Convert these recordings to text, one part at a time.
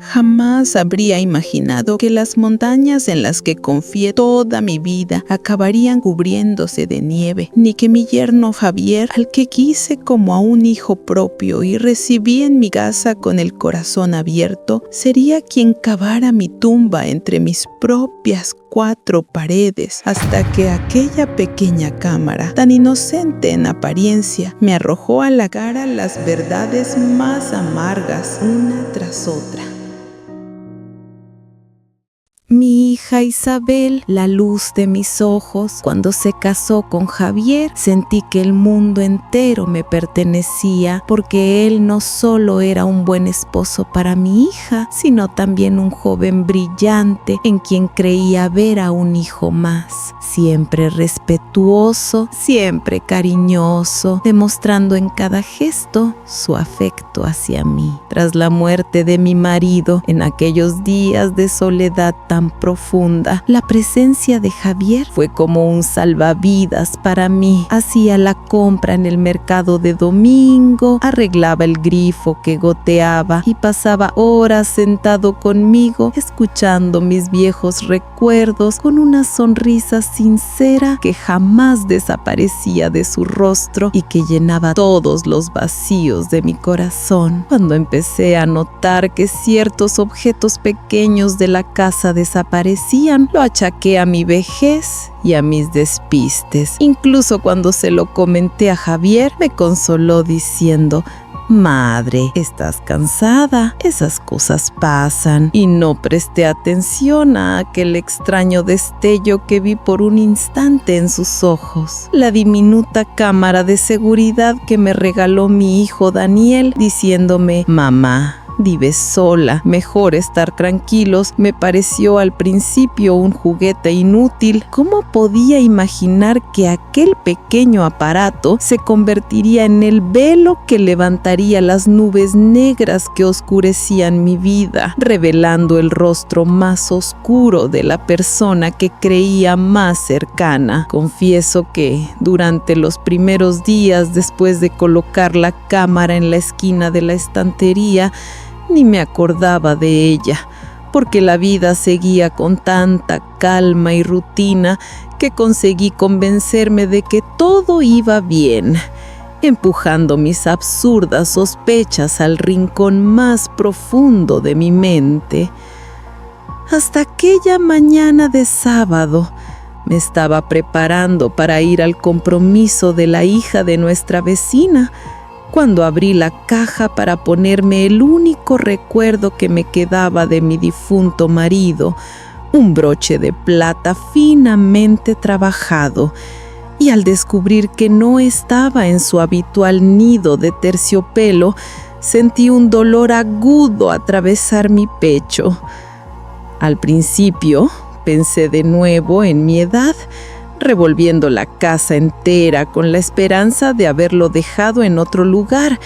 Jamás habría imaginado que las montañas en las que confié toda mi vida acabarían cubriéndose de nieve, ni que mi yerno Javier, al que quise como a un hijo propio y recibí en mi casa con el corazón abierto, sería quien cavara mi tumba entre mis propias 4 paredes, hasta que aquella pequeña cámara, tan inocente en apariencia, me arrojó a la cara las verdades más amargas una tras otra. Mi hija Isabel, la luz de mis ojos, cuando se casó con Javier, sentí que el mundo entero me pertenecía, porque él no solo era un buen esposo para mi hija, sino también un joven brillante en quien creía ver a un hijo más, siempre respetuoso, siempre cariñoso, demostrando en cada gesto su afecto hacia mí. Tras la muerte de mi marido, en aquellos días de soledad tan profunda, la presencia de Javier fue como un salvavidas para mí. Hacía la compra en el mercado de domingo, arreglaba el grifo que goteaba y pasaba horas sentado conmigo, escuchando mis viejos recuerdos con una sonrisa sincera que jamás desaparecía de su rostro y que llenaba todos los vacíos de mi corazón. Cuando empecé a notar que ciertos objetos pequeños de la casa desaparecían, lo achaqué a mi vejez y a mis despistes. Incluso cuando se lo comenté a Javier, me consoló diciendo: «Madre, estás cansada, esas cosas pasan», y no presté atención a aquel extraño destello que vi por un instante en sus ojos, la diminuta cámara de seguridad que me regaló mi hijo Daniel, diciéndome: «Mamá, vives sola, mejor estar tranquilos». Me pareció al principio un juguete inútil. ¿Cómo podía imaginar que aquel pequeño aparato se convertiría en el velo que levantaría las nubes negras que oscurecían mi vida, revelando el rostro más oscuro de la persona que creía más cercana? Confieso que durante los primeros días después de colocar la cámara en la esquina de la estantería, ni me acordaba de ella, porque la vida seguía con tanta calma y rutina que conseguí convencerme de que todo iba bien, empujando mis absurdas sospechas al rincón más profundo de mi mente. Hasta aquella mañana de sábado, me estaba preparando para ir al compromiso de la hija de nuestra vecina, cuando abrí la caja para ponerme el único recuerdo que me quedaba de mi difunto marido, un broche de plata finamente trabajado, y al descubrir que no estaba en su habitual nido de terciopelo, sentí un dolor agudo atravesar mi pecho. Al principio pensé de nuevo en mi edad, revolviendo la casa entera con la esperanza de haberlo dejado en otro lugar,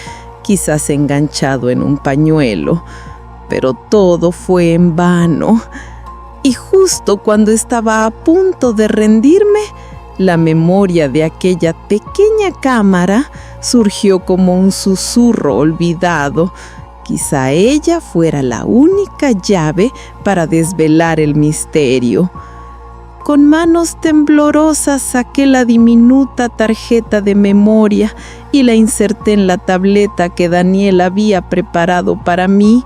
quizás enganchado en un pañuelo. Pero todo fue en vano. Y justo cuando estaba a punto de rendirme, la memoria de aquella pequeña cámara surgió como un susurro olvidado. Quizá ella fuera la única llave para desvelar el misterio. Con manos temblorosas saqué la diminuta tarjeta de memoria y la inserté en la tableta que Daniel había preparado para mí,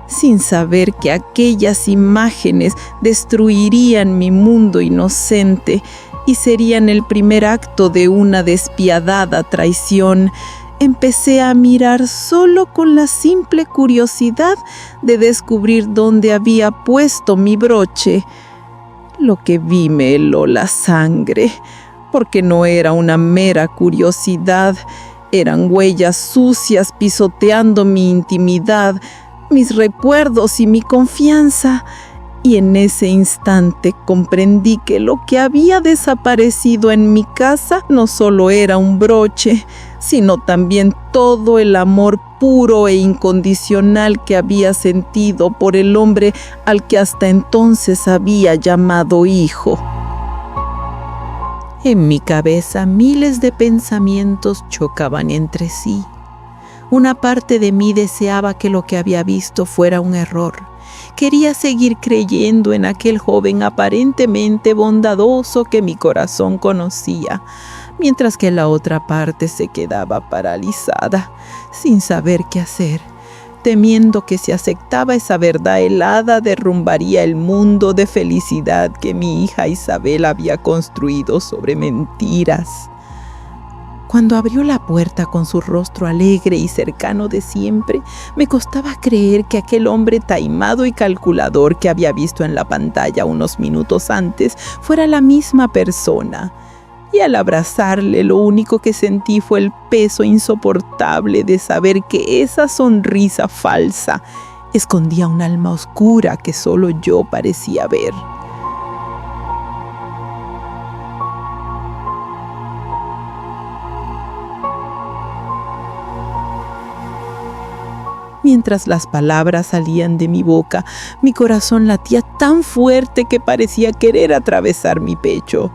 sin saber que aquellas imágenes destruirían mi mundo inocente y serían el primer acto de una despiadada traición. Empecé a mirar solo con la simple curiosidad de descubrir dónde había puesto mi broche. Lo que vi me heló la sangre, porque no era una mera curiosidad, eran huellas sucias pisoteando mi intimidad, mis recuerdos y mi confianza. Y en ese instante comprendí que lo que había desaparecido en mi casa no solo era un broche, sino también todo el amor puro e incondicional que había sentido por el hombre al que hasta entonces había llamado hijo. En mi cabeza miles de pensamientos chocaban entre sí. Una parte de mí deseaba que lo que había visto fuera un error. Quería seguir creyendo en aquel joven aparentemente bondadoso que mi corazón conocía, mientras que la otra parte se quedaba paralizada, sin saber qué hacer, temiendo que si aceptaba esa verdad helada derrumbaría el mundo de felicidad que mi hija Isabel había construido sobre mentiras. Cuando abrió la puerta con su rostro alegre y cercano de siempre, me costaba creer que aquel hombre taimado y calculador que había visto en la pantalla unos minutos antes fuera la misma persona. Y al abrazarle, lo único que sentí fue el peso insoportable de saber que esa sonrisa falsa escondía un alma oscura que solo yo parecía ver. Mientras las palabras salían de mi boca, mi corazón latía tan fuerte que parecía querer atravesar mi pecho.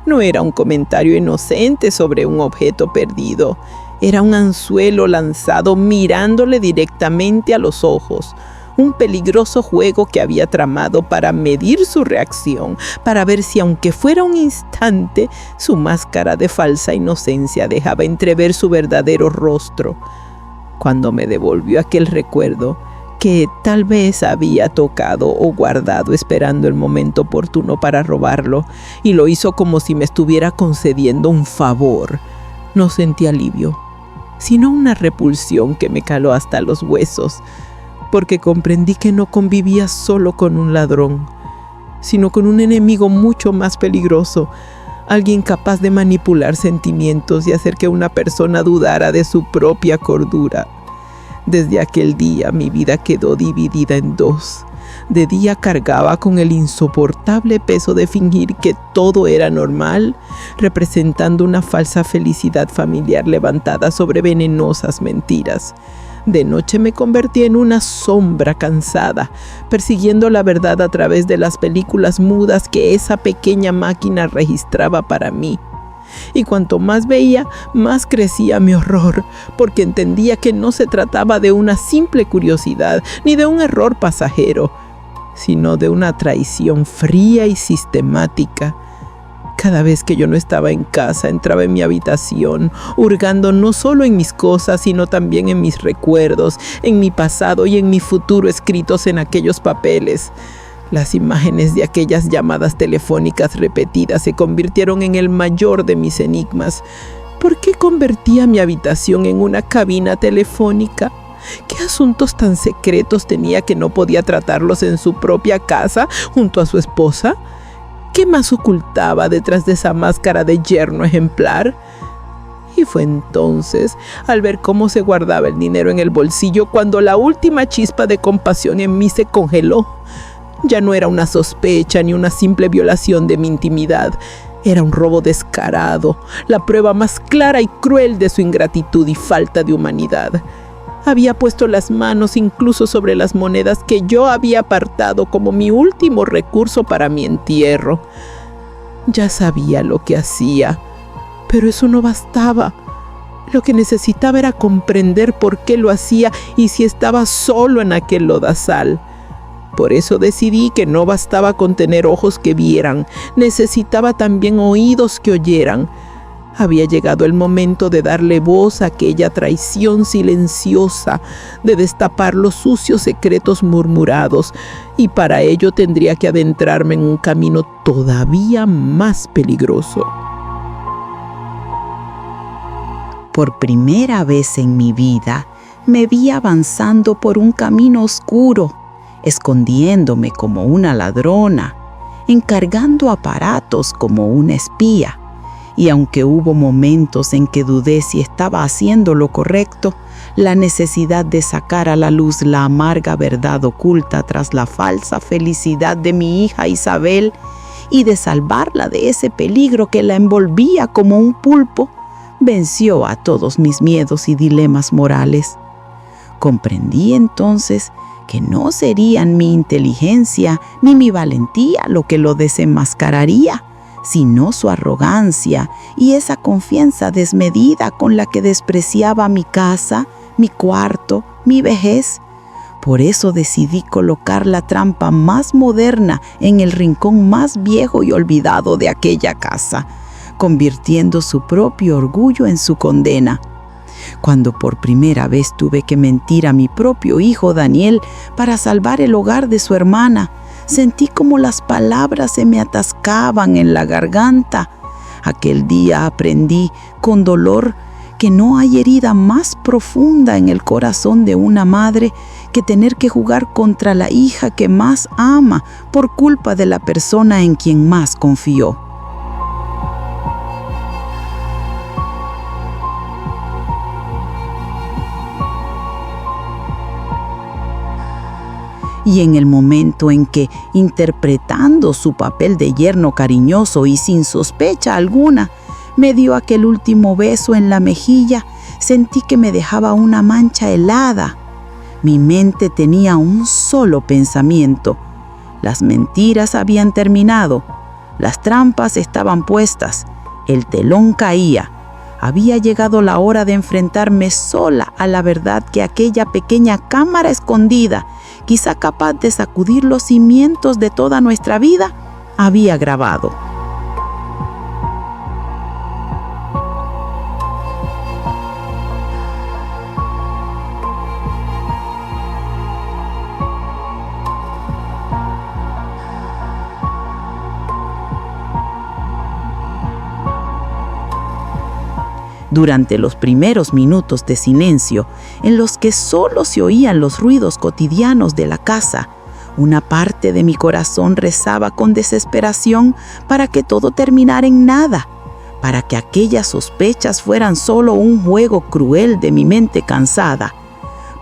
No era un comentario inocente sobre un objeto perdido. Era un anzuelo lanzado mirándole directamente a los ojos. Un peligroso juego que había tramado para medir su reacción, para ver si, aunque fuera un instante, su máscara de falsa inocencia dejaba entrever su verdadero rostro. Cuando me devolvió aquel recuerdo que tal vez había tocado o guardado esperando el momento oportuno para robarlo, y lo hizo como si me estuviera concediendo un favor, no sentí alivio, sino una repulsión que me caló hasta los huesos, porque comprendí que no convivía solo con un ladrón, sino con un enemigo mucho más peligroso, alguien capaz de manipular sentimientos y hacer que una persona dudara de su propia cordura. Desde aquel día mi vida quedó dividida en dos. De día cargaba con el insoportable peso de fingir que todo era normal, representando una falsa felicidad familiar levantada sobre venenosas mentiras. De noche me convertí en una sombra cansada, persiguiendo la verdad a través de las películas mudas que esa pequeña máquina registraba para mí. Y cuanto más veía, más crecía mi horror, porque entendía que no se trataba de una simple curiosidad, ni de un error pasajero, sino de una traición fría y sistemática. Cada vez que yo no estaba en casa, entraba en mi habitación, hurgando no solo en mis cosas, sino también en mis recuerdos, en mi pasado y en mi futuro escritos en aquellos papeles. Las imágenes de aquellas llamadas telefónicas repetidas se convirtieron en el mayor de mis enigmas. ¿Por qué convertía mi habitación en una cabina telefónica? ¿Qué asuntos tan secretos tenía que no podía tratarlos en su propia casa junto a su esposa? ¿Qué más ocultaba detrás de esa máscara de yerno ejemplar? Y fue entonces, al ver cómo se guardaba el dinero en el bolsillo, cuando la última chispa de compasión en mí se congeló. Ya no era una sospecha ni una simple violación de mi intimidad. Era un robo descarado, la prueba más clara y cruel de su ingratitud y falta de humanidad. Había puesto las manos incluso sobre las monedas que yo había apartado como mi último recurso para mi entierro. Ya sabía lo que hacía, pero eso no bastaba. Lo que necesitaba era comprender por qué lo hacía y si estaba solo en aquel lodazal. Por eso decidí que no bastaba con tener ojos que vieran, necesitaba también oídos que oyeran. Había llegado el momento de darle voz a aquella traición silenciosa, de destapar los sucios secretos murmurados, y para ello tendría que adentrarme en un camino todavía más peligroso. Por primera vez en mi vida, me vi avanzando por un camino oscuro, escondiéndome como una ladrona, encargando aparatos como una espía. Y aunque hubo momentos en que dudé si estaba haciendo lo correcto, la necesidad de sacar a la luz la amarga verdad oculta tras la falsa felicidad de mi hija Isabel y de salvarla de ese peligro que la envolvía como un pulpo, venció a todos mis miedos y dilemas morales. Comprendí entonces que no serían mi inteligencia ni mi valentía lo que lo desenmascararía, sino su arrogancia y esa confianza desmedida con la que despreciaba mi casa, mi cuarto, mi vejez. Por eso decidí colocar la trampa más moderna en el rincón más viejo y olvidado de aquella casa, convirtiendo su propio orgullo en su condena. Cuando por primera vez tuve que mentir a mi propio hijo Daniel para salvar el hogar de su hermana, sentí como las palabras se me atascaban en la garganta. Aquel día aprendí con dolor que no hay herida más profunda en el corazón de una madre que tener que jugar contra la hija que más ama por culpa de la persona en quien más confió. Y en el momento en que, interpretando su papel de yerno cariñoso y sin sospecha alguna, me dio aquel último beso en la mejilla, sentí que me dejaba una mancha helada. Mi mente tenía un solo pensamiento: las mentiras habían terminado, las trampas estaban puestas, el telón caía. Había llegado la hora de enfrentarme sola a la verdad que aquella pequeña cámara escondida, quizá capaz de sacudir los cimientos de toda nuestra vida, había grabado. Durante los primeros minutos de silencio, en los que solo se oían los ruidos cotidianos de la casa, una parte de mi corazón rezaba con desesperación para que todo terminara en nada, para que aquellas sospechas fueran solo un juego cruel de mi mente cansada,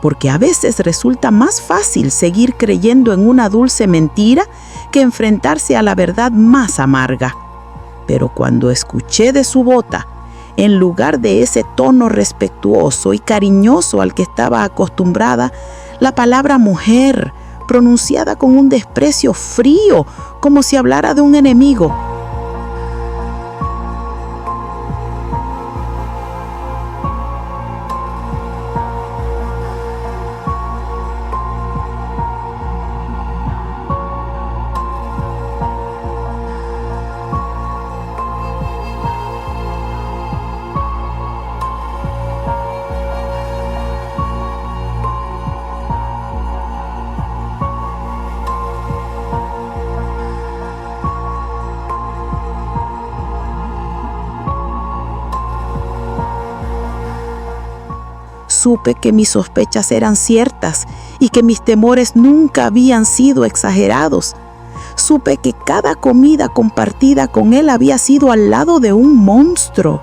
porque a veces resulta más fácil seguir creyendo en una dulce mentira que enfrentarse a la verdad más amarga. Pero cuando escuché de su bota, en lugar de ese tono respetuoso y cariñoso al que estaba acostumbrada, la palabra mujer, pronunciada con un desprecio frío, como si hablara de un enemigo. Supe que mis sospechas eran ciertas y que mis temores nunca habían sido exagerados. Supe que cada comida compartida con él había sido al lado de un monstruo.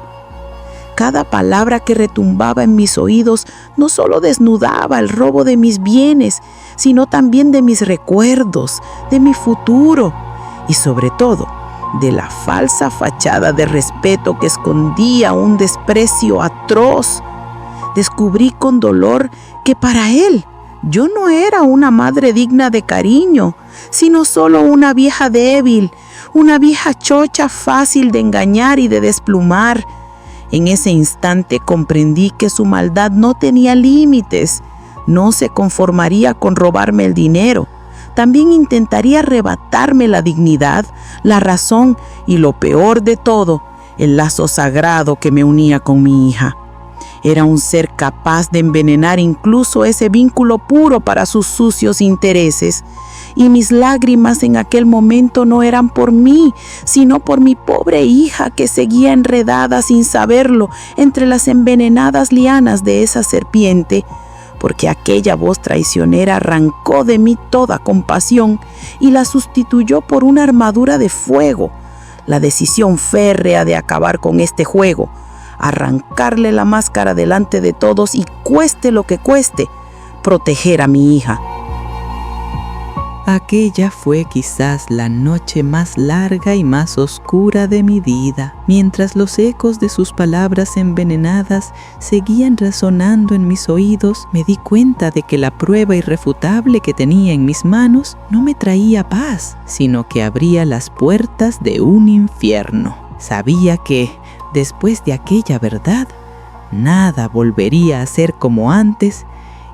Cada palabra que retumbaba en mis oídos no solo desnudaba el robo de mis bienes, sino también de mis recuerdos, de mi futuro y sobre todo de la falsa fachada de respeto que escondía un desprecio atroz. Descubrí con dolor que para él yo no era una madre digna de cariño, sino solo una vieja débil, una vieja chocha fácil de engañar y de desplumar. En ese instante comprendí que su maldad no tenía límites. No se conformaría con robarme el dinero. También intentaría arrebatarme la dignidad, la razón y, lo peor de todo, el lazo sagrado que me unía con mi hija. Era un ser capaz de envenenar incluso ese vínculo puro para sus sucios intereses. Y mis lágrimas en aquel momento no eran por mí, sino por mi pobre hija que seguía enredada sin saberlo entre las envenenadas lianas de esa serpiente, porque aquella voz traicionera arrancó de mí toda compasión y la sustituyó por una armadura de fuego. La decisión férrea de acabar con este juego, arrancarle la máscara delante de todos y, cueste lo que cueste, proteger a mi hija. Aquella fue quizás la noche más larga y más oscura de mi vida. Mientras los ecos de sus palabras envenenadas seguían resonando en mis oídos, me di cuenta de que la prueba irrefutable que tenía en mis manos no me traía paz, sino que abría las puertas de un infierno. Sabía que, después de aquella verdad, Nada volvería a ser como antes,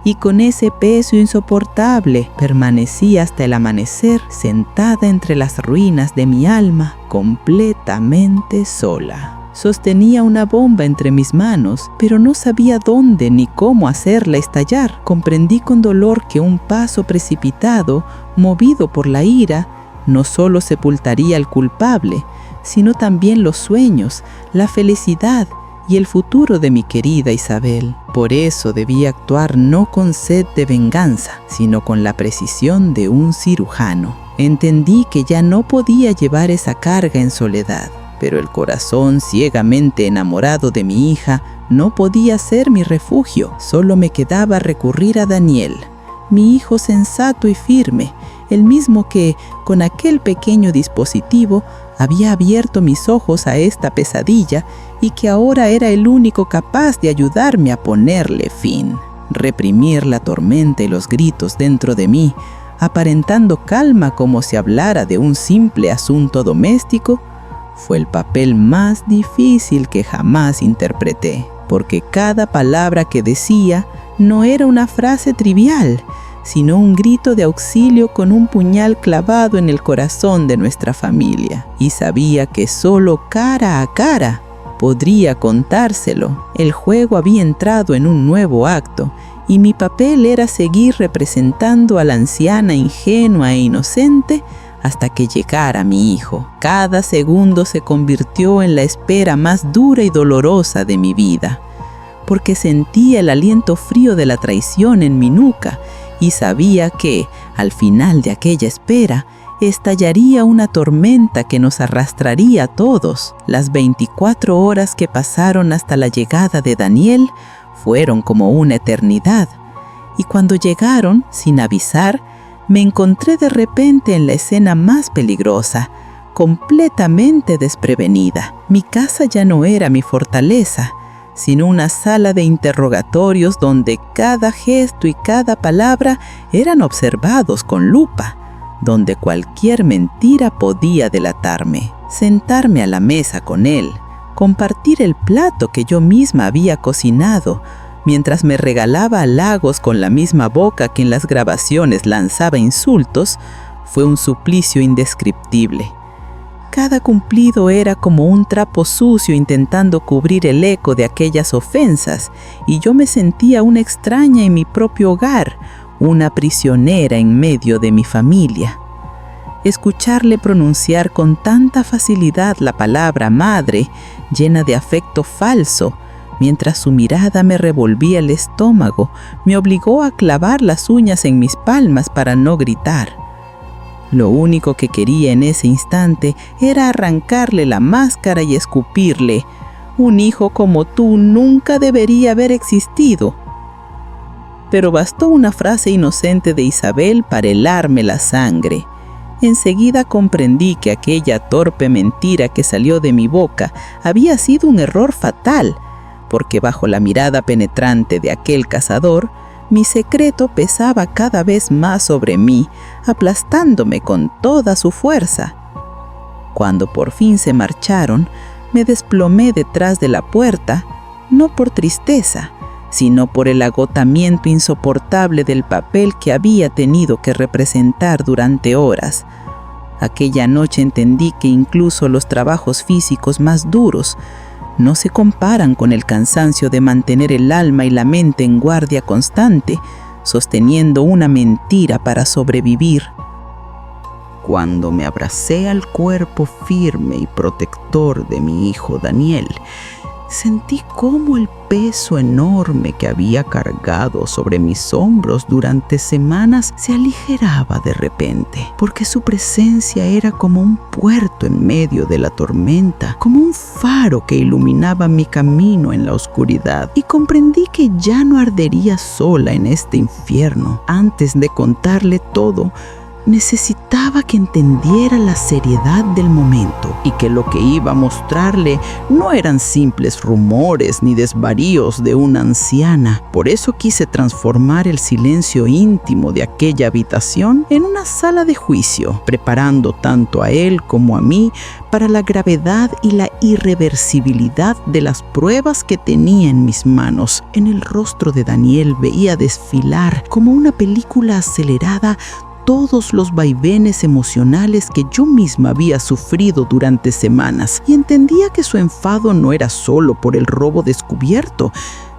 y con ese peso insoportable permanecí hasta el amanecer sentada entre las ruinas de mi alma, completamente sola. Sostenía una bomba entre mis manos, pero no sabía dónde ni cómo hacerla estallar. Comprendí con dolor que un paso precipitado, movido por la ira, no solo sepultaría al culpable, sino también los sueños, la felicidad y el futuro de mi querida Isabel. Por eso debía actuar no con sed de venganza, sino con la precisión de un cirujano. Entendí que ya no podía llevar esa carga en soledad, pero el corazón ciegamente enamorado de mi hija no podía ser mi refugio. Solo me quedaba recurrir a Daniel, mi hijo sensato y firme, el mismo que, con aquel pequeño dispositivo, había abierto mis ojos a esta pesadilla y que ahora era el único capaz de ayudarme a ponerle fin. Reprimir la tormenta y los gritos dentro de mí, aparentando calma como si hablara de un simple asunto doméstico, fue el papel más difícil que jamás interpreté, porque cada palabra que decía no era una frase trivial, sino un grito de auxilio con un puñal clavado en el corazón de nuestra familia. Y sabía que solo cara a cara podría contárselo. El juego había entrado en un nuevo acto, y mi papel era seguir representando a la anciana ingenua e inocente hasta que llegara mi hijo. Cada segundo se convirtió en la espera más dura y dolorosa de mi vida, porque sentía el aliento frío de la traición en mi nuca y sabía que, al final de aquella espera, estallaría una tormenta que nos arrastraría a todos. Las 24 horas que pasaron hasta la llegada de Daniel fueron como una eternidad, y cuando llegaron, sin avisar, me encontré de repente en la escena más peligrosa, completamente desprevenida. Mi casa ya no era mi fortaleza, sino una sala de interrogatorios donde cada gesto y cada palabra eran observados con lupa, donde cualquier mentira podía delatarme. Sentarme a la mesa con él, compartir el plato que yo misma había cocinado, mientras me regalaba halagos con la misma boca que en las grabaciones lanzaba insultos, fue un suplicio indescriptible. Cada cumplido era como un trapo sucio intentando cubrir el eco de aquellas ofensas, y yo me sentía una extraña en mi propio hogar, una prisionera en medio de mi familia. Escucharle pronunciar con tanta facilidad la palabra madre, llena de afecto falso, mientras su mirada me revolvía el estómago, me obligó a clavar las uñas en mis palmas para no gritar. Lo único que quería en ese instante era arrancarle la máscara y escupirle: un hijo como tú nunca debería haber existido. Pero bastó una frase inocente de Isabel para helarme la sangre. Enseguida comprendí que aquella torpe mentira que salió de mi boca había sido un error fatal, porque bajo la mirada penetrante de aquel cazador, mi secreto pesaba cada vez más sobre mí, aplastándome con toda su fuerza. Cuando por fin se marcharon, me desplomé detrás de la puerta, no por tristeza, sino por el agotamiento insoportable del papel que había tenido que representar durante horas. Aquella noche entendí que incluso los trabajos físicos más duros no se comparan con el cansancio de mantener el alma y la mente en guardia constante, sosteniendo una mentira para sobrevivir. Cuando me abracé al cuerpo firme y protector de mi hijo Daniel, sentí cómo el peso enorme que había cargado sobre mis hombros durante semanas se aligeraba de repente, porque su presencia era como un puerto en medio de la tormenta, como un faro que iluminaba mi camino en la oscuridad, y comprendí que ya no ardería sola en este infierno. Antes de contarle todo, necesitaba que entendiera la seriedad del momento y que lo que iba a mostrarle no eran simples rumores ni desvaríos de una anciana. Por eso quise transformar el silencio íntimo de aquella habitación en una sala de juicio, preparando tanto a él como a mí para la gravedad y la irreversibilidad de las pruebas que tenía en mis manos. En el rostro de Daniel veía desfilar como una película acelerada todos los vaivenes emocionales que yo misma había sufrido durante semanas, y entendía que su enfado no era solo por el robo descubierto,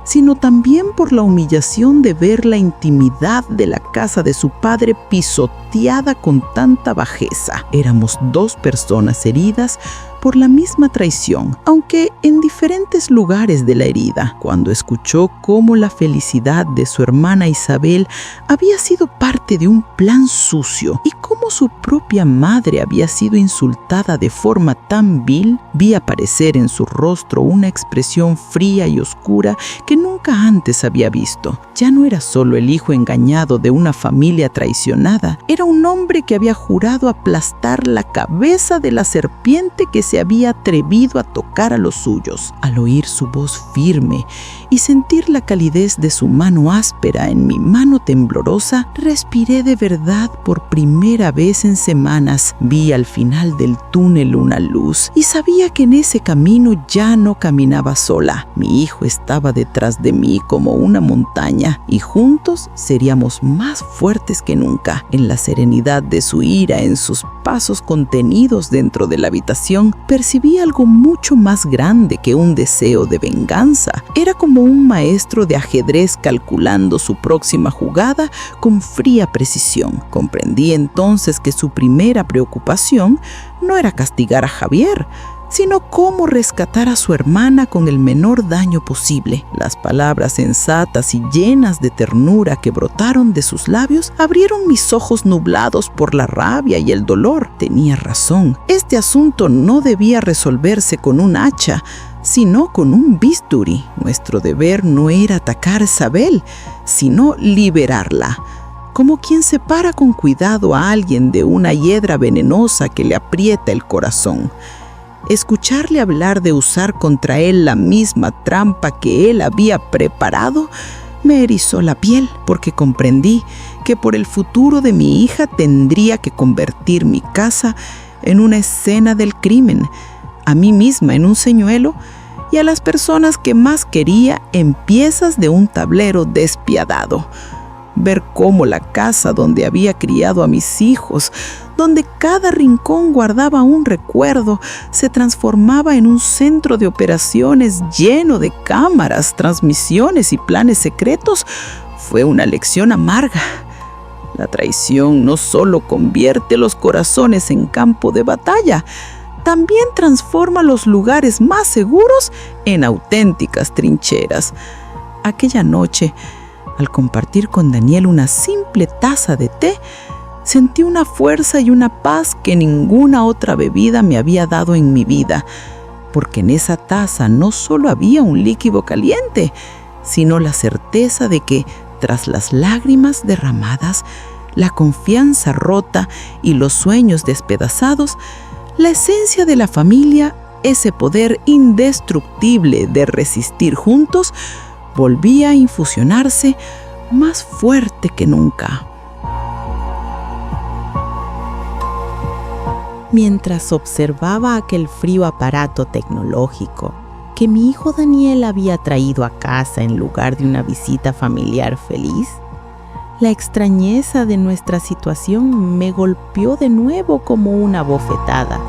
sino también por la humillación de ver la intimidad de la casa de su padre pisoteada con tanta bajeza. Éramos dos personas heridas por la misma traición, aunque en diferentes lugares de la herida. Cuando escuchó cómo la felicidad de su hermana Isabel había sido parte de un plan sucio y cómo su propia madre había sido insultada de forma tan vil, vi aparecer en su rostro una expresión fría y oscura que nunca antes había visto. Ya no era solo el hijo engañado de una familia traicionada, era un hombre que había jurado aplastar la cabeza de la serpiente que se había atrevido a tocar a los suyos. Al oír su voz firme y sentir la calidez de su mano áspera en mi mano temblorosa, respiré de verdad por primera vez en semanas. Vi al final del túnel una luz y sabía que en ese camino ya no caminaba sola. Mi hijo estaba detrás de mí como una montaña y juntos seríamos más fuertes que nunca. En la serenidad de su ira, en sus pasos contenidos dentro de la habitación, percibí algo mucho más grande que un deseo de venganza. Era como un maestro de ajedrez calculando su próxima jugada con fría precisión. Comprendí entonces que su primera preocupación no era castigar a Javier, sino cómo rescatar a su hermana con el menor daño posible. Las palabras sensatas y llenas de ternura que brotaron de sus labios abrieron mis ojos nublados por la rabia y el dolor. Tenía razón. Este asunto no debía resolverse con un hacha, sino con un bisturí. Nuestro deber no era atacar a Isabel, sino liberarla. Como quien separa con cuidado a alguien de una hiedra venenosa que le aprieta el corazón. Escucharle hablar de usar contra él la misma trampa que él había preparado me erizó la piel, porque comprendí que por el futuro de mi hija tendría que convertir mi casa en una escena del crimen, a mí misma en un señuelo y a las personas que más quería en piezas de un tablero despiadado. Ver cómo la casa donde había criado a mis hijos, donde cada rincón guardaba un recuerdo, se transformaba en un centro de operaciones lleno de cámaras, transmisiones y planes secretos, fue una lección amarga. La traición no solo convierte los corazones en campo de batalla, también transforma los lugares más seguros en auténticas trincheras. Aquella noche, al compartir con Daniel una simple taza de té, sentí una fuerza y una paz que ninguna otra bebida me había dado en mi vida, porque en esa taza no solo había un líquido caliente, sino la certeza de que, tras las lágrimas derramadas, la confianza rota y los sueños despedazados, la esencia de la familia, ese poder indestructible de resistir juntos, volvía a infusionarse más fuerte que nunca. Mientras observaba aquel frío aparato tecnológico que mi hijo Daniel había traído a casa en lugar de una visita familiar feliz, la extrañeza de nuestra situación me golpeó de nuevo como una bofetada.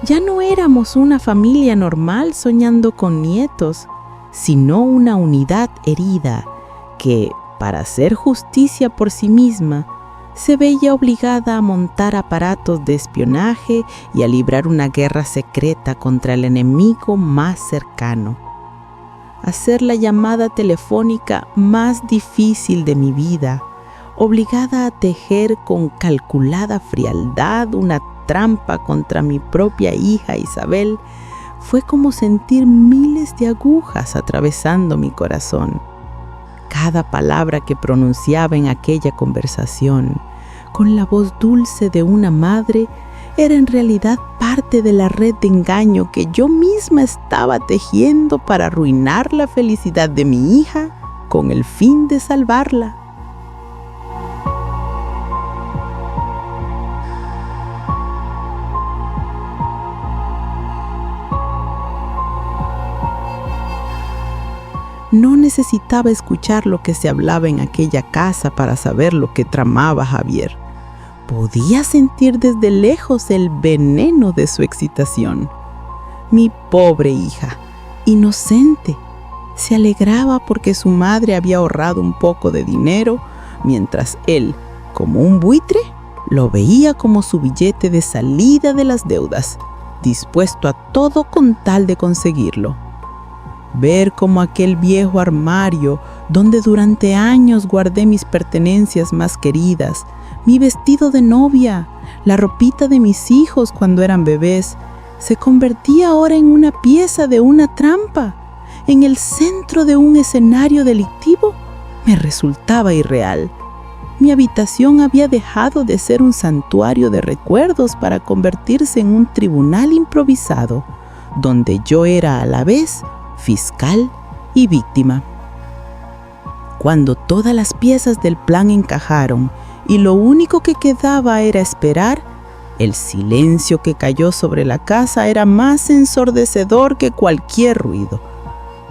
Ya no éramos una familia normal soñando con nietos, sino una unidad herida que, para hacer justicia por sí misma, se veía obligada a montar aparatos de espionaje y a librar una guerra secreta contra el enemigo más cercano. Hacer la llamada telefónica más difícil de mi vida, obligada a tejer con calculada frialdad una trampa contra mi propia hija Isabel, fue como sentir miles de agujas atravesando mi corazón. Cada palabra que pronunciaba en aquella conversación, con la voz dulce de una madre, era en realidad parte de la red de engaño que yo misma estaba tejiendo para arruinar la felicidad de mi hija con el fin de salvarla. No necesitaba escuchar lo que se hablaba en aquella casa para saber lo que tramaba Javier. Podía sentir desde lejos el veneno de su excitación. Mi pobre hija, inocente, se alegraba porque su madre había ahorrado un poco de dinero, mientras él, como un buitre, lo veía como su billete de salida de las deudas, dispuesto a todo con tal de conseguirlo. Ver cómo aquel viejo armario, donde durante años guardé mis pertenencias más queridas, mi vestido de novia, la ropita de mis hijos cuando eran bebés, se convertía ahora en una pieza de una trampa, en el centro de un escenario delictivo, me resultaba irreal. Mi habitación había dejado de ser un santuario de recuerdos para convertirse en un tribunal improvisado, donde yo era a la vez fiscal y víctima. Cuando todas las piezas del plan encajaron y lo único que quedaba era esperar, el silencio que cayó sobre la casa era más ensordecedor que cualquier ruido.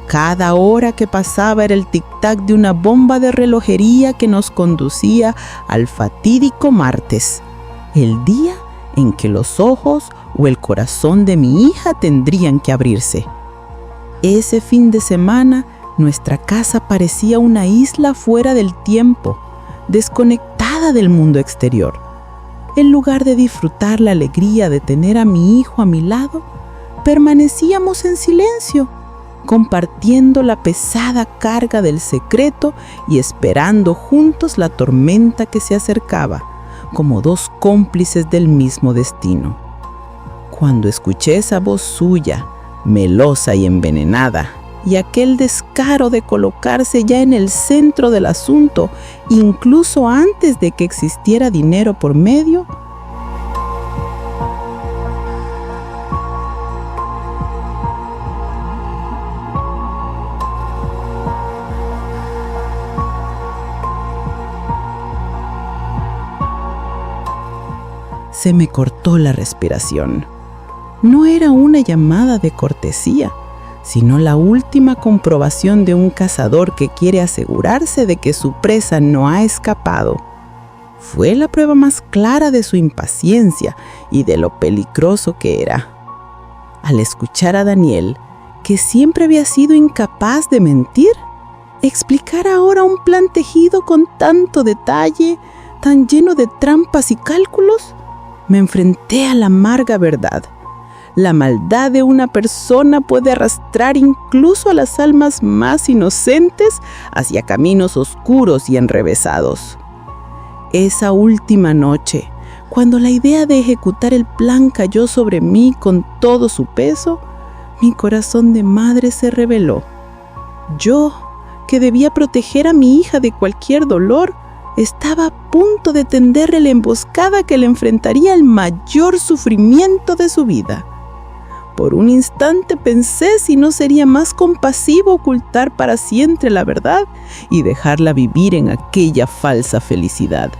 Cada hora que pasaba era el tic-tac de una bomba de relojería que nos conducía al fatídico martes, el día en que los ojos o el corazón de mi hija tendrían que abrirse. Ese fin de semana, nuestra casa parecía una isla fuera del tiempo, desconectada del mundo exterior. En lugar de disfrutar la alegría de tener a mi hijo a mi lado, permanecíamos en silencio, compartiendo la pesada carga del secreto y esperando juntos la tormenta que se acercaba, como dos cómplices del mismo destino. Cuando escuché esa voz suya, melosa y envenenada, y aquel descaro de colocarse ya en el centro del asunto, incluso antes de que existiera dinero por medio, se me cortó la respiración. No era una llamada de cortesía, sino la última comprobación de un cazador que quiere asegurarse de que su presa no ha escapado. Fue la prueba más clara de su impaciencia y de lo peligroso que era. Al escuchar a Daniel, que siempre había sido incapaz de mentir, explicar ahora un plan tejido con tanto detalle, tan lleno de trampas y cálculos, me enfrenté a la amarga verdad. La maldad de una persona puede arrastrar incluso a las almas más inocentes hacia caminos oscuros y enrevesados. Esa última noche, cuando la idea de ejecutar el plan cayó sobre mí con todo su peso, mi corazón de madre se rebeló. Yo, que debía proteger a mi hija de cualquier dolor, estaba a punto de tenderle la emboscada que le enfrentaría el mayor sufrimiento de su vida. Por un instante pensé si no sería más compasivo ocultar para siempre la verdad y dejarla vivir en aquella falsa felicidad.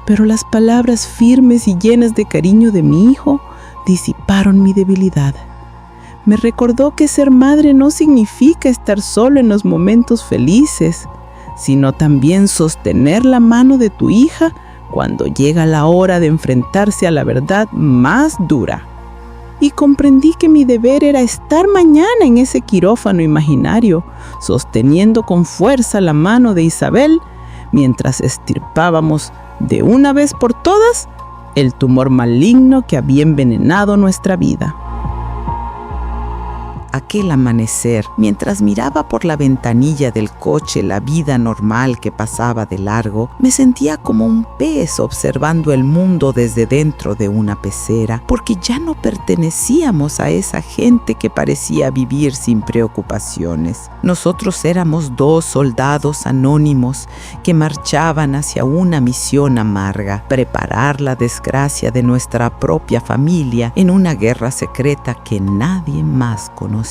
Pero las palabras firmes y llenas de cariño de mi hijo disiparon mi debilidad. Me recordó que ser madre no significa estar solo en los momentos felices, sino también sostener la mano de tu hija cuando llega la hora de enfrentarse a la verdad más dura. Y comprendí que mi deber era estar mañana en ese quirófano imaginario, sosteniendo con fuerza la mano de Isabel, mientras extirpábamos de una vez por todas el tumor maligno que había envenenado nuestra vida. Aquel amanecer, mientras miraba por la ventanilla del coche la vida normal que pasaba de largo, me sentía como un pez observando el mundo desde dentro de una pecera, porque ya no pertenecíamos a esa gente que parecía vivir sin preocupaciones. Nosotros éramos 2 soldados anónimos que marchaban hacia una misión amarga: preparar la desgracia de nuestra propia familia en una guerra secreta que nadie más conocía.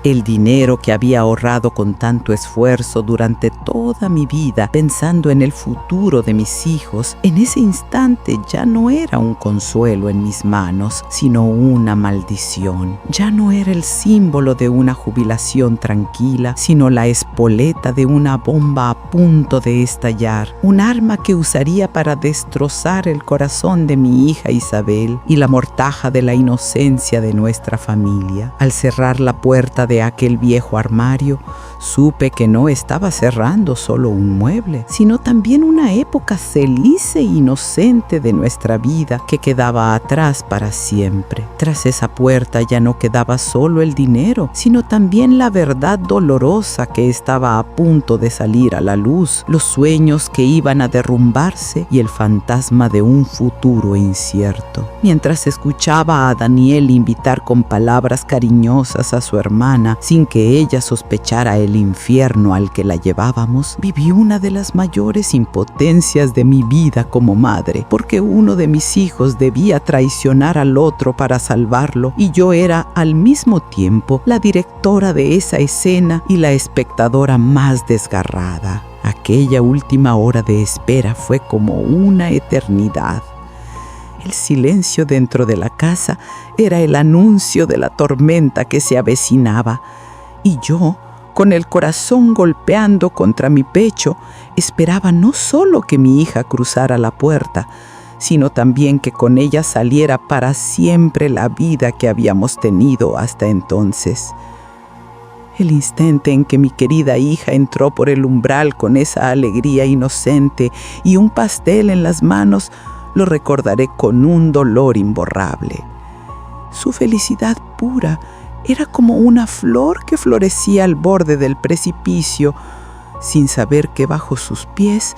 El dinero que había ahorrado con tanto esfuerzo durante toda mi vida, pensando en el futuro de mis hijos, en ese instante ya no era un consuelo en mis manos, sino una maldición. Ya no era el símbolo de una jubilación tranquila, sino la espoleta de una bomba a punto de estallar, un arma que usaría para destrozar el corazón de mi hija Isabel y la mortaja de la inocencia de nuestra familia. Al cerrar la puerta de aquel viejo armario, supe que no estaba cerrando solo un mueble, sino también una época feliz e inocente de nuestra vida que quedaba atrás para siempre. Tras esa puerta ya no quedaba solo el dinero, sino también la verdad dolorosa que estaba a punto de salir a la luz, los sueños que iban a derrumbarse y el fantasma de un futuro incierto. Mientras escuchaba a Daniel invitar con palabras cariñosas a su hermana, sin que ella sospechara el infierno al que la llevábamos, viví una de las mayores impotencias de mi vida como madre, porque uno de mis hijos debía traicionar al otro para salvarlo, y yo era al mismo tiempo la directora de esa escena y la espectadora más desgarrada. Aquella última hora de espera fue como una eternidad. El silencio dentro de la casa era el anuncio de la tormenta que se avecinaba, y yo, con el corazón golpeando contra mi pecho, esperaba no solo que mi hija cruzara la puerta, sino también que con ella saliera para siempre la vida que habíamos tenido hasta entonces. El instante en que mi querida hija entró por el umbral con esa alegría inocente y un pastel en las manos, lo recordaré con un dolor imborrable. Su felicidad pura era como una flor que florecía al borde del precipicio, sin saber que bajo sus pies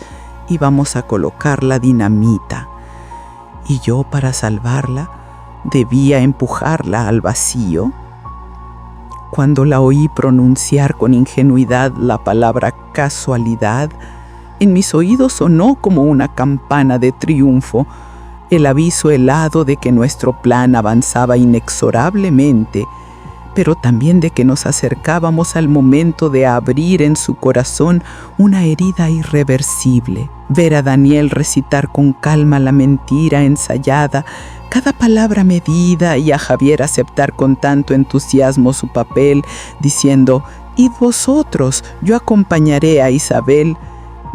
íbamos a colocar la dinamita, y yo, para salvarla, debía empujarla al vacío. Cuando la oí pronunciar con ingenuidad la palabra casualidad, en mis oídos sonó como una campana de triunfo, el aviso helado de que nuestro plan avanzaba inexorablemente, pero también de que nos acercábamos al momento de abrir en su corazón una herida irreversible. Ver a Daniel recitar con calma la mentira ensayada, cada palabra medida, y a Javier aceptar con tanto entusiasmo su papel, diciendo: «Id vosotros, yo acompañaré a Isabel»,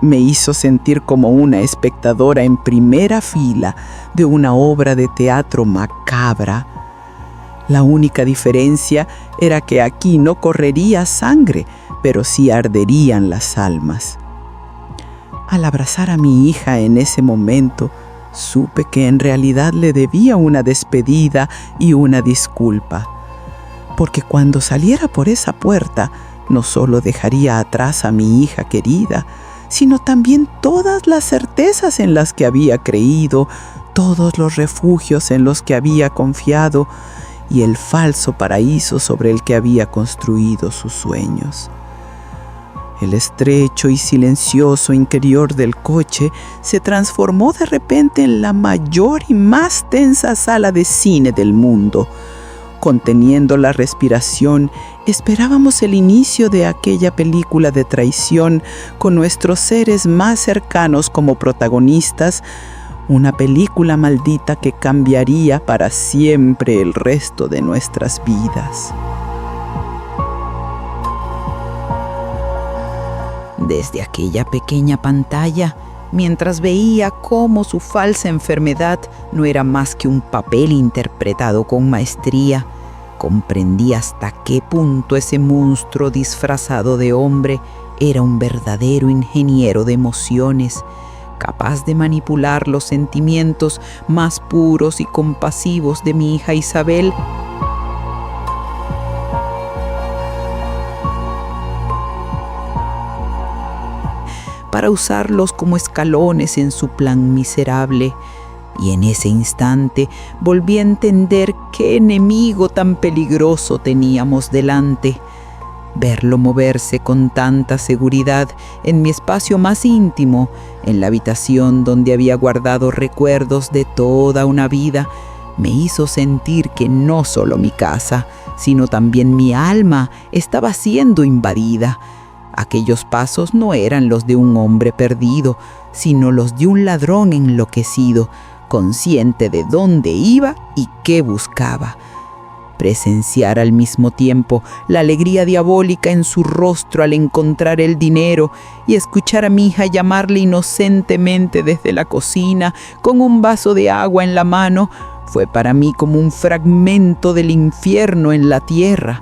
me hizo sentir como una espectadora en primera fila de una obra de teatro macabra. La única diferencia era que aquí no correría sangre, pero sí arderían las almas. Al abrazar a mi hija en ese momento, supe que en realidad le debía una despedida y una disculpa, porque cuando saliera por esa puerta, no solo dejaría atrás a mi hija querida, sino también todas las certezas en las que había creído, todos los refugios en los que había confiado y el falso paraíso sobre el que había construido sus sueños. El estrecho y silencioso interior del coche se transformó de repente en la mayor y más tensa sala de cine del mundo. Conteniendo la respiración, esperábamos el inicio de aquella película de traición con nuestros seres más cercanos como protagonistas, una película maldita que cambiaría para siempre el resto de nuestras vidas. Desde aquella pequeña pantalla, mientras veía cómo su falsa enfermedad no era más que un papel interpretado con maestría, comprendí hasta qué punto ese monstruo disfrazado de hombre era un verdadero ingeniero de emociones, capaz de manipular los sentimientos más puros y compasivos de mi hija Isabel para usarlos como escalones en su plan miserable. Y en ese instante volví a entender qué enemigo tan peligroso teníamos delante. Verlo moverse con tanta seguridad en mi espacio más íntimo, en la habitación donde había guardado recuerdos de toda una vida, me hizo sentir que no solo mi casa, sino también mi alma estaba siendo invadida. Aquellos pasos no eran los de un hombre perdido, sino los de un ladrón enloquecido, consciente de dónde iba y qué buscaba. Presenciar al mismo tiempo la alegría diabólica en su rostro al encontrar el dinero y escuchar a mi hija llamarle inocentemente desde la cocina con un vaso de agua en la mano fue para mí como un fragmento del infierno en la tierra,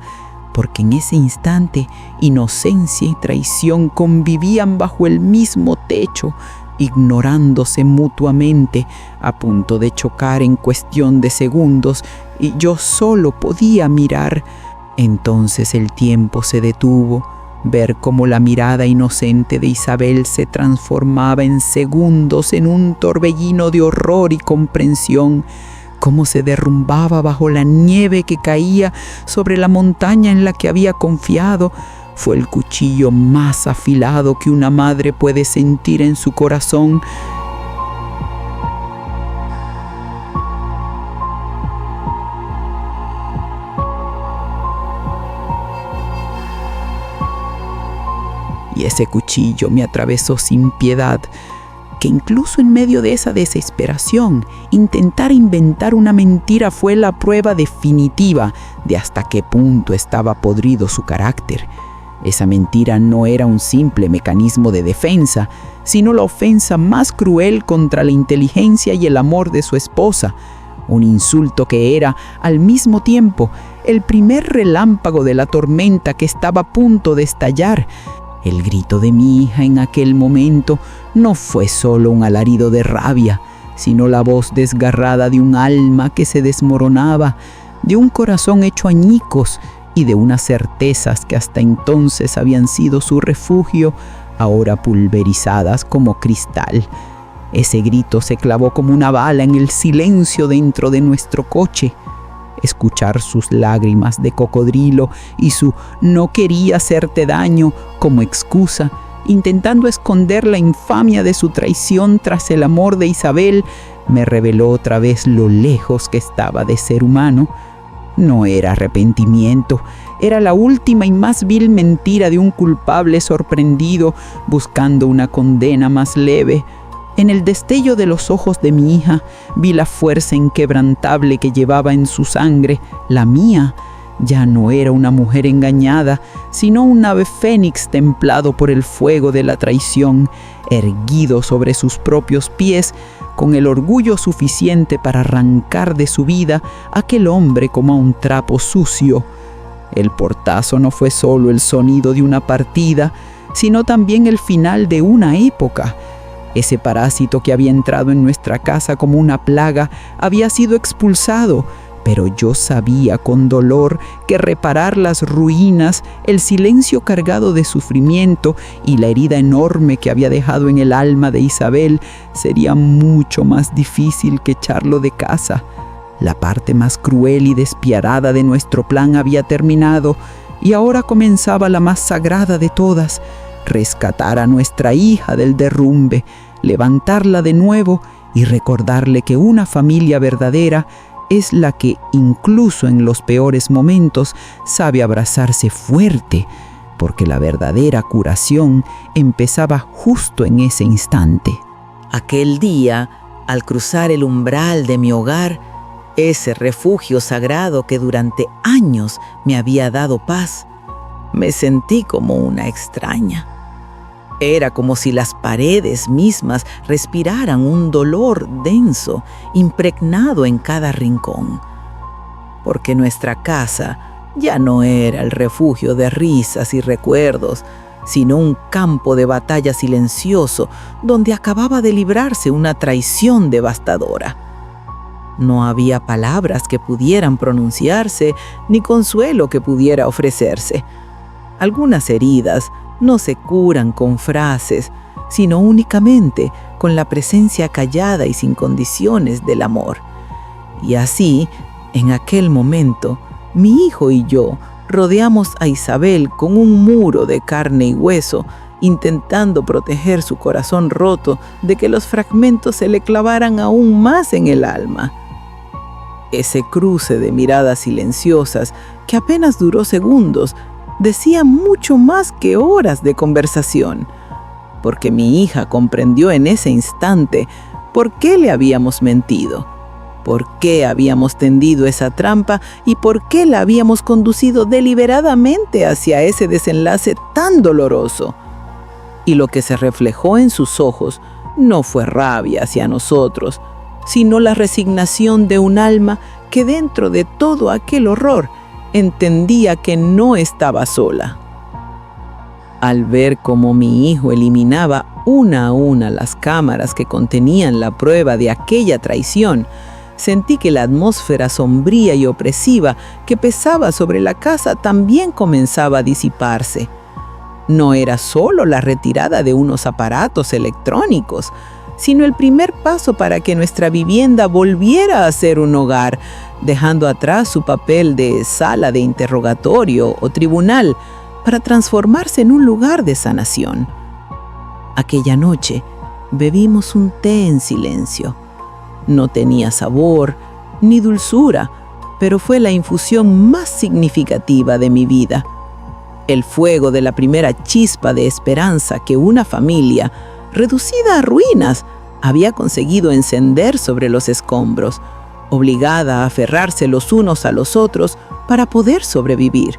porque en ese instante inocencia y traición convivían bajo el mismo techo, ignorándose mutuamente, a punto de chocar en cuestión de segundos, y yo solo podía mirar. Entonces el tiempo se detuvo, ver cómo la mirada inocente de Isabel se transformaba en segundos en un torbellino de horror y comprensión, cómo se derrumbaba bajo la nieve que caía sobre la montaña en la que había confiado. Fue el cuchillo más afilado que una madre puede sentir en su corazón. Y ese cuchillo me atravesó sin piedad, que incluso en medio de esa desesperación, intentar inventar una mentira fue la prueba definitiva de hasta qué punto estaba podrido su carácter. Esa mentira no era un simple mecanismo de defensa, sino la ofensa más cruel contra la inteligencia y el amor de su esposa. Un insulto que era, al mismo tiempo, el primer relámpago de la tormenta que estaba a punto de estallar. El grito de mi hija en aquel momento no fue solo un alarido de rabia, sino la voz desgarrada de un alma que se desmoronaba, de un corazón hecho añicos y de unas certezas que hasta entonces habían sido su refugio, ahora pulverizadas como cristal. Ese grito se clavó como una bala en el silencio dentro de nuestro coche. Escuchar sus lágrimas de cocodrilo y su "no quería hacerte daño" como excusa, intentando esconder la infamia de su traición tras el amor de Isabel, me reveló otra vez lo lejos que estaba de ser humano. No era arrepentimiento, era la última y más vil mentira de un culpable sorprendido buscando una condena más leve. En el destello de los ojos de mi hija vi la fuerza inquebrantable que llevaba en su sangre. La mía ya no era una mujer engañada, sino un ave fénix templado por el fuego de la traición, erguido sobre sus propios pies, con el orgullo suficiente para arrancar de su vida a aquel hombre como a un trapo sucio. El portazo no fue solo el sonido de una partida, sino también el final de una época. Ese parásito que había entrado en nuestra casa como una plaga había sido expulsado, pero yo sabía con dolor que reparar las ruinas, el silencio cargado de sufrimiento y la herida enorme que había dejado en el alma de Isabel sería mucho más difícil que echarlo de casa. La parte más cruel y despiadada de nuestro plan había terminado y ahora comenzaba la más sagrada de todas: rescatar a nuestra hija del derrumbe, levantarla de nuevo y recordarle que una familia verdadera es la que, incluso en los peores momentos, sabe abrazarse fuerte, porque la verdadera curación empezaba justo en ese instante. Aquel día, al cruzar el umbral de mi hogar, ese refugio sagrado que durante años me había dado paz, me sentí como una extraña. Era como si las paredes mismas respiraran un dolor denso, impregnado en cada rincón. Porque nuestra casa ya no era el refugio de risas y recuerdos, sino un campo de batalla silencioso donde acababa de librarse una traición devastadora. No había palabras que pudieran pronunciarse, ni consuelo que pudiera ofrecerse. Algunas heridas no se curan con frases, sino únicamente con la presencia callada y sin condiciones del amor. Y así, en aquel momento, mi hijo y yo rodeamos a Isabel con un muro de carne y hueso, intentando proteger su corazón roto de que los fragmentos se le clavaran aún más en el alma. Ese cruce de miradas silenciosas, que apenas duró segundos, decía mucho más que horas de conversación, porque mi hija comprendió en ese instante por qué le habíamos mentido, por qué habíamos tendido esa trampa y por qué la habíamos conducido deliberadamente hacia ese desenlace tan doloroso. Y lo que se reflejó en sus ojos no fue rabia hacia nosotros, sino la resignación de un alma que dentro de todo aquel horror entendía que no estaba sola. Al ver cómo mi hijo eliminaba una a una las cámaras que contenían la prueba de aquella traición, sentí que la atmósfera sombría y opresiva que pesaba sobre la casa también comenzaba a disiparse. No era solo la retirada de unos aparatos electrónicos, sino el primer paso para que nuestra vivienda volviera a ser un hogar, dejando atrás su papel de sala de interrogatorio o tribunal para transformarse en un lugar de sanación. Aquella noche bebimos un té en silencio. No tenía sabor ni dulzura, pero fue la infusión más significativa de mi vida. El fuego de la primera chispa de esperanza que una familia, reducida a ruinas, había conseguido encender sobre los escombros, obligada a aferrarse los unos a los otros para poder sobrevivir.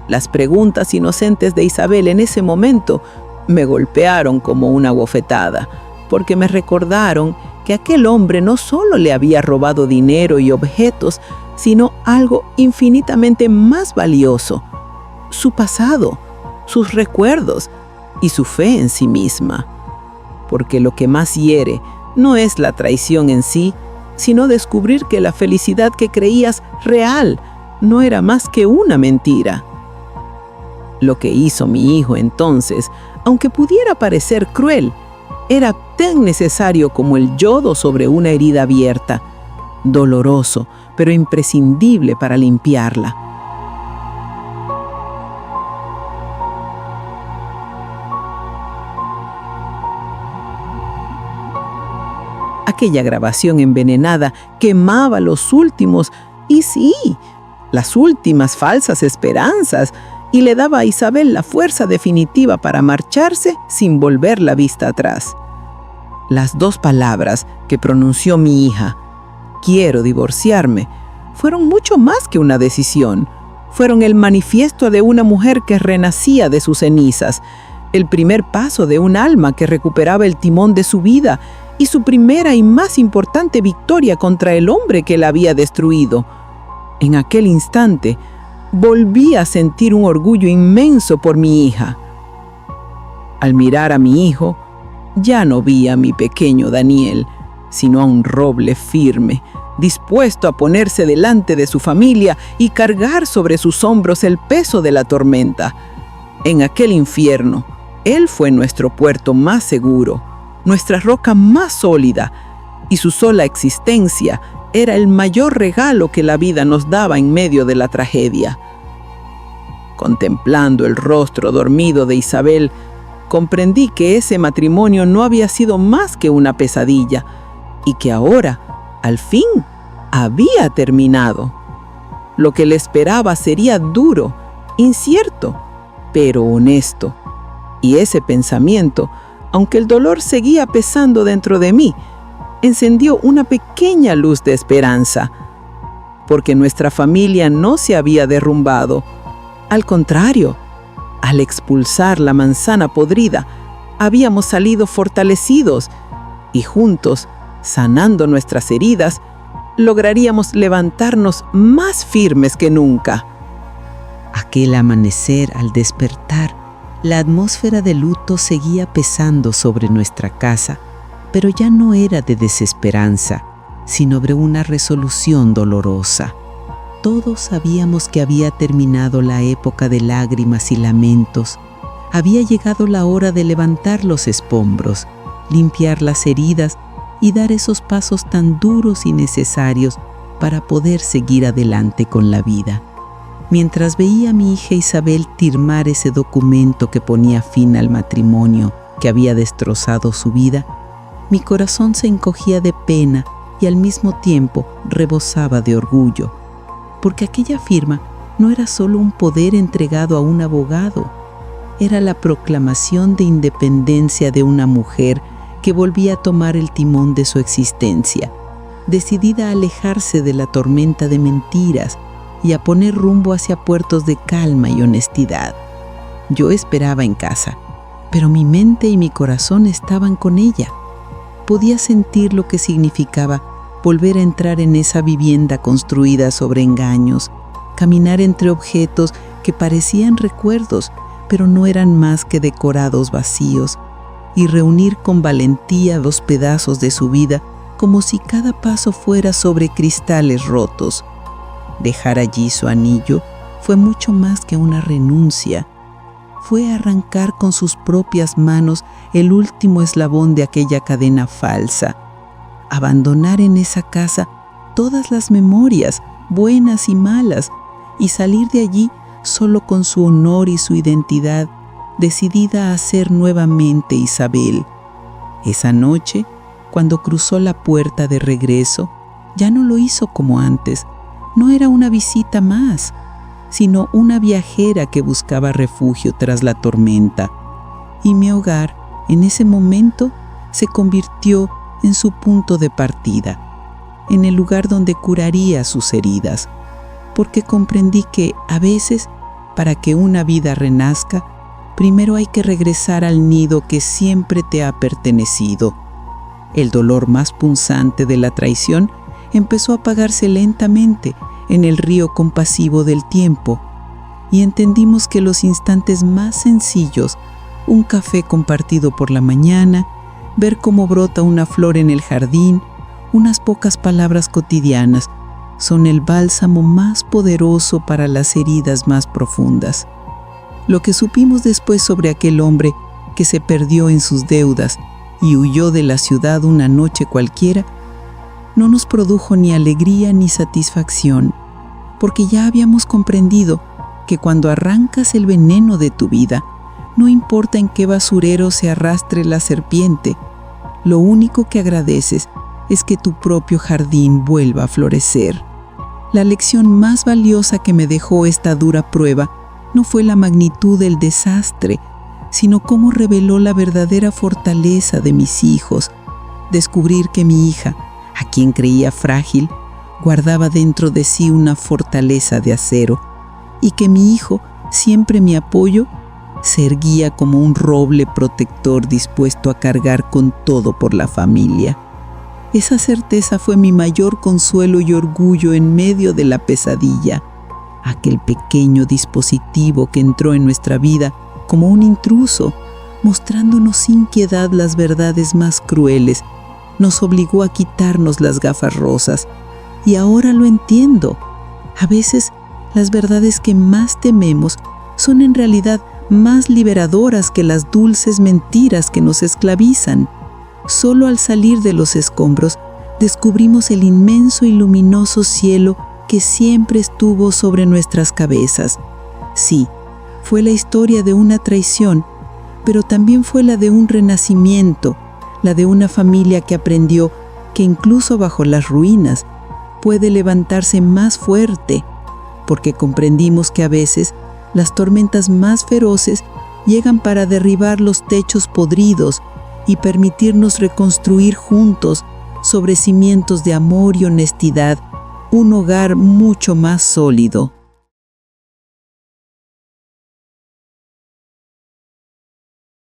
Las preguntas inocentes de Isabel en ese momento me golpearon como una bofetada, porque me recordaron que aquel hombre no solo le había robado dinero y objetos, sino algo infinitamente más valioso: su pasado, sus recuerdos y su fe en sí misma. Porque lo que más hiere no es la traición en sí, sino descubrir que la felicidad que creías real no era más que una mentira. Lo que hizo mi hijo entonces, aunque pudiera parecer cruel, era tan necesario como el yodo sobre una herida abierta, doloroso, pero imprescindible para limpiarla. Aquella grabación envenenada quemaba los últimos, y sí, las últimas falsas esperanzas, y le daba a Isabel la fuerza definitiva para marcharse sin volver la vista atrás. Las 2 palabras que pronunció mi hija, "quiero divorciarme", fueron mucho más que una decisión. Fueron el manifiesto de una mujer que renacía de sus cenizas, el primer paso de un alma que recuperaba el timón de su vida y su primera y más importante victoria contra el hombre que la había destruido. En aquel instante, volví a sentir un orgullo inmenso por mi hija. Al mirar a mi hijo, ya no vi a mi pequeño Daniel, sino a un roble firme, dispuesto a ponerse delante de su familia y cargar sobre sus hombros el peso de la tormenta. En aquel infierno, él fue nuestro puerto más seguro, nuestra roca más sólida, y su sola existencia era el mayor regalo que la vida nos daba en medio de la tragedia. Contemplando el rostro dormido de Isabel, comprendí que ese matrimonio no había sido más que una pesadilla y que ahora, al fin, había terminado. Lo que le esperaba sería duro, incierto, pero honesto. Y ese pensamiento, aunque el dolor seguía pesando dentro de mí, encendió una pequeña luz de esperanza, porque nuestra familia no se había derrumbado. Al contrario, al expulsar la manzana podrida, habíamos salido fortalecidos y juntos, sanando nuestras heridas, lograríamos levantarnos más firmes que nunca. Aquel amanecer, al despertar, la atmósfera de luto seguía pesando sobre nuestra casa, pero ya no era de desesperanza, sino de una resolución dolorosa. Todos sabíamos que había terminado la época de lágrimas y lamentos. Había llegado la hora de levantar los escombros, limpiar las heridas y dar esos pasos tan duros y necesarios para poder seguir adelante con la vida. Mientras veía a mi hija Isabel firmar ese documento que ponía fin al matrimonio que había destrozado su vida, mi corazón se encogía de pena y al mismo tiempo rebosaba de orgullo, porque aquella firma no era solo un poder entregado a un abogado, era la proclamación de independencia de una mujer que volvía a tomar el timón de su existencia, decidida a alejarse de la tormenta de mentiras y a poner rumbo hacia puertos de calma y honestidad. Yo esperaba en casa, pero mi mente y mi corazón estaban con ella. Podía sentir lo que significaba volver a entrar en esa vivienda construida sobre engaños, caminar entre objetos que parecían recuerdos, pero no eran más que decorados vacíos, y reunir con valentía los pedazos de su vida como si cada paso fuera sobre cristales rotos. Dejar allí su anillo fue mucho más que una renuncia. Fue arrancar con sus propias manos el último eslabón de aquella cadena falsa. Abandonar en esa casa todas las memorias, buenas y malas, y salir de allí solo con su honor y su identidad, decidida a ser nuevamente Isabel. Esa noche, cuando cruzó la puerta de regreso, ya no lo hizo como antes. No era una visita más, sino una viajera que buscaba refugio tras la tormenta. Y mi hogar, en ese momento, se convirtió en su punto de partida, en el lugar donde curaría sus heridas, porque comprendí que, a veces, para que una vida renazca, primero hay que regresar al nido que siempre te ha pertenecido. El dolor más punzante de la traición empezó a apagarse lentamente en el río compasivo del tiempo, y entendimos que los instantes más sencillos, un café compartido por la mañana, ver cómo brota una flor en el jardín, unas pocas palabras cotidianas, son el bálsamo más poderoso para las heridas más profundas. Lo que supimos después sobre aquel hombre que se perdió en sus deudas y huyó de la ciudad una noche cualquiera, no nos produjo ni alegría ni satisfacción, porque ya habíamos comprendido que cuando arrancas el veneno de tu vida, no importa en qué basurero se arrastre la serpiente, lo único que agradeces es que tu propio jardín vuelva a florecer. La lección más valiosa que me dejó esta dura prueba no fue la magnitud del desastre, sino cómo reveló la verdadera fortaleza de mis hijos. Descubrir que mi hija, a quien creía frágil, guardaba dentro de sí una fortaleza de acero, y que mi hijo, siempre mi apoyo, se erguía como un roble protector dispuesto a cargar con todo por la familia. Esa certeza fue mi mayor consuelo y orgullo en medio de la pesadilla. Aquel pequeño dispositivo que entró en nuestra vida como un intruso, mostrándonos sin piedad las verdades más crueles, nos obligó a quitarnos las gafas rosas. Y ahora lo entiendo. A veces, las verdades que más tememos son en realidad más liberadoras que las dulces mentiras que nos esclavizan. Solo al salir de los escombros, descubrimos el inmenso y luminoso cielo que siempre estuvo sobre nuestras cabezas. Sí, fue la historia de una traición, pero también fue la de un renacimiento, la de una familia que aprendió que incluso bajo las ruinas puede levantarse más fuerte, porque comprendimos que a veces las tormentas más feroces llegan para derribar los techos podridos y permitirnos reconstruir juntos, sobre cimientos de amor y honestidad, un hogar mucho más sólido.